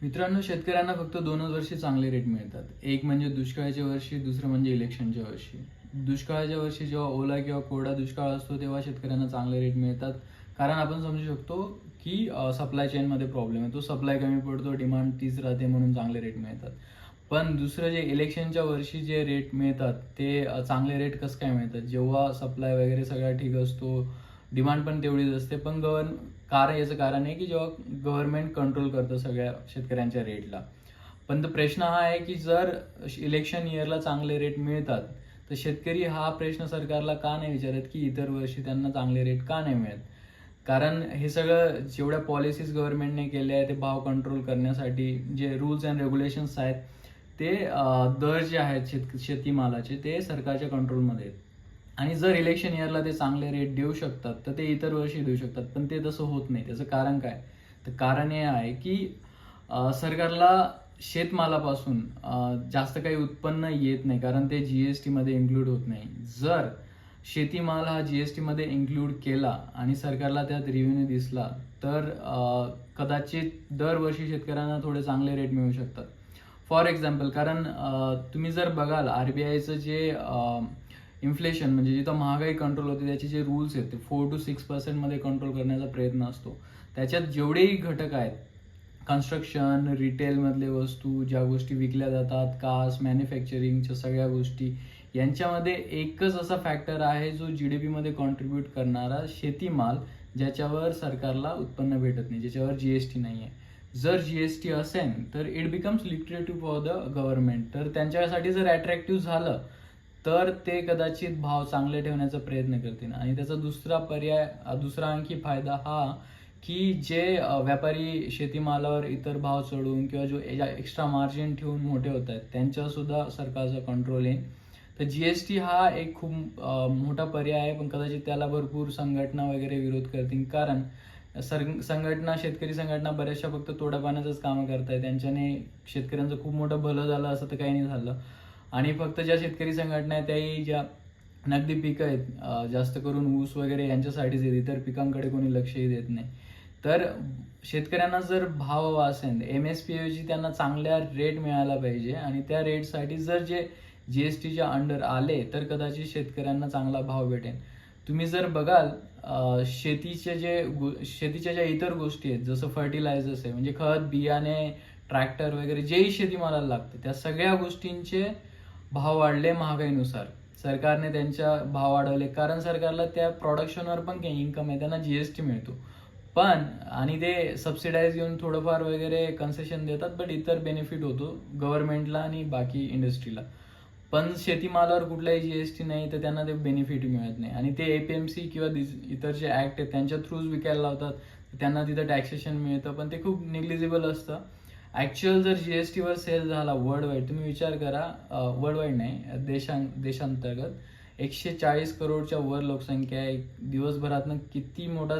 मित्रांनो, शेतकऱ्यांना फक्त 2च वर्षी चांगले रेट मिळतात. एक म्हणजे दुष्काळाच्या वर्षी, दुसरं म्हणजे इलेक्शनच्या वर्षी. दुष्काळाच्या वर्षी जेव्हा ओला किंवा कोरडा दुष्काळ असतो तेव्हा शेतकऱ्यांना चांगले रेट मिळतात. कारण आपण समजू शकतो की सप्लाय चेनमध्ये प्रॉब्लेम आहे. तो सप्लाय कमी पडतो, डिमांड तीच राहते, म्हणून चांगले रेट मिळतात. पण दुसरं जे इलेक्शनच्या वर्षी जे रेट मिळतात ते चांगले रेट कसं काय मिळतात? जेव्हा सप्लाय वगैरे सगळा ठीक असतो, डिमांड पण तेवढीच असते, पण याचं कारण आहे की जेव्हा गव्हर्नमेंट कंट्रोल करतं सगळ्या शेतकऱ्यांच्या रेटला. पण प्रश्न हा आहे की जर इलेक्शन इयरला चांगले रेट मिळतात तर शेतकरी हा प्रश्न सरकारला का नाही विचारत की इतर वर्षी त्यांना चांगले रेट का नाही मिळत? कारण हे सगळं जेवढ्या पॉलिसीज गव्हर्नमेंटने केल्या आहे ते भाव कंट्रोल करण्यासाठी, जे रूल्स अँड रेग्युलेशन्स आहेत ते दर जे आहेत शेतीमालाचे ते सरकारच्या कंट्रोलमध्ये आहेत. आणि जर इलेक्शन इयरला ते चांगले रेट देऊ शकतात तर ते इतर वर्षी देऊ शकतात, पण ते तसं होत नाही. त्याचं कारण काय? तर कारण हे आहे की सरकारला शेतमालापासून जास्त काही उत्पन्न येत नाही, कारण ते GST मध्ये इन्क्लूड होत नाही. जर शेतीमाल हा GST मध्ये इन्क्लूड केला आणि सरकारला त्यात रेव्हेन्यू दिसला तर कदाचित दरवर्षी शेतकऱ्यांना थोडे चांगले रेट मिळू शकतात. फॉर एक्झाम्पल, कारण तुम्ही जर बघाल RBIचं जे इन्फ्लेशन म्हणजे जिथं महागाई कंट्रोल होते त्याचे जे रूल्स आहेत ते 4 to 6% मध्ये कंट्रोल करण्याचा प्रयत्न असतो. त्याच्यात जेवढेही घटक आहेत, कन्स्ट्रक्शन, रिटेलमधले वस्तू, ज्या गोष्टी विकल्या जातात, कार्स, मॅन्युफॅक्चरिंगच्या सगळ्या गोष्टी, यांच्यामध्ये एकच असा फॅक्टर आहे जो GDP मध्ये कॉन्ट्रीब्यूट करणारा शेतीमाल, ज्याच्यावर सरकारला उत्पन्न भेटत नाही, ज्याच्यावर GST नाही आहे. जर GST असेल तर it becomes lucrative for the government. तर त्यांच्यासाठी जर अट्रॅक्टिव्ह झालं तर ते कदाचित भाव चांगले ठेवण्याचा प्रयत्न करतील. आणि त्याचा दुसरा आणखी फायदा हा की जे व्यापारी शेतीमालावर इतर भाव चढवून किंवा जो एक्स्ट्रा मार्जिन ठेवून मोठे होत आहेत त्यांच्यावर सुद्धा सरकारचा कंट्रोल येईल. तर GST हा एक खूप मोठा पर्याय आहे, पण कदाचित त्याला भरपूर संघटना वगैरे विरोध करतील. कारण शेतकरी संघटना बऱ्याचशा फक्त तोडापाण्याचंच कामं करतायत. त्यांच्याने शेतकऱ्यांचं खूप मोठं भलं झालं असं तर काही नाही झालं. आणि फक्त ज्या शेतकरी संघटना आहेत त्याही ज्या नगदी पिकं आहेत, जास्त करून ऊस वगैरे यांच्यासाठीच आहेत, इतर पिकांकडे कोणी लक्षही देत नाही. तर शेतकऱ्यांना जर भाव हवा असेल, MSP ऐवजी त्यांना चांगल्या रेट मिळाला पाहिजे. आणि त्या रेटसाठी जर जे GSTच्या अंडर आले तर कदाचित शेतकऱ्यांना चांगला भाव भेटेल. तुम्ही जर बघाल शेतीच्या ज्या इतर गोष्टी आहेत, जसं फर्टिलायझर्स आहे म्हणजे खत, बियाणे, ट्रॅक्टर वगैरे जेही शेतीमालाला लागतं, त्या सगळ्या गोष्टींचे भाव वाढले महागाईनुसार. सरकारने त्यांच्या भाव वाढवले कारण सरकारला त्या प्रोडक्शनवर पण काही इन्कम आहे, त्यांना GST मिळतो. पण आणि ते सबसिडाईज घेऊन थोडंफार वगैरे कन्सेशन देतात, बट इतर बेनिफिट होतो गव्हर्नमेंटला आणि बाकी इंडस्ट्रीला. पण शेतीमालावर कुठलाही GST नाही तर त्यांना ते बेनिफिट मिळत नाही. आणि ते APMC किंवा इतर जे ऍक्ट आहेत त्यांच्या थ्रूच विकायला लावतात, त्यांना तिथं टॅक्सेशन मिळतं, पण ते खूप निग्लिजिबल असतं. ऍक्च्युअल जर GST वर सेल झाला वर्ल्ड वाईड, तुम्ही विचार करा, वर्ल्ड वाईड नाही, देशांतर्गत 140 करोडच्या वर लोकसंख्या आहे. दिवसभरातनं किती मोठा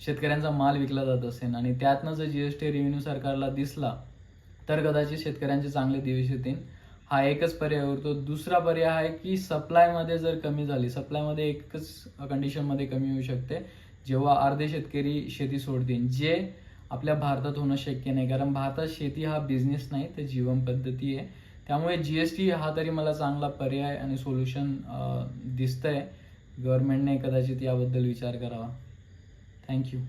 शेतकऱ्यांचा माल विकला जात असेल, आणि त्यातनं जर GST रेव्हेन्यू सरकारला दिसला तर कदाचित शेतकऱ्यांचे चांगले दिवस येतील. हा एकच पर्याय उरतो. दुसरा पर्याय आहे की सप्लायमध्ये जर कमी झाली, सप्लायमध्ये एकच कंडिशनमध्ये कमी होऊ शकते, जेव्हा अर्धे शेतकरी शेती सोडतील, जे आपल्या भारतात होणं शक्य नाही. कारण भारतात शेती हा बिझनेस नाही तर जीवन पद्धती आहे. त्यामुळे GST हा तरी मला चांगला पर्याय आणि सोल्युशन दिसतंय. गव्हर्नमेंटने कदाचित याबद्दल विचार करावा. थँक्यू.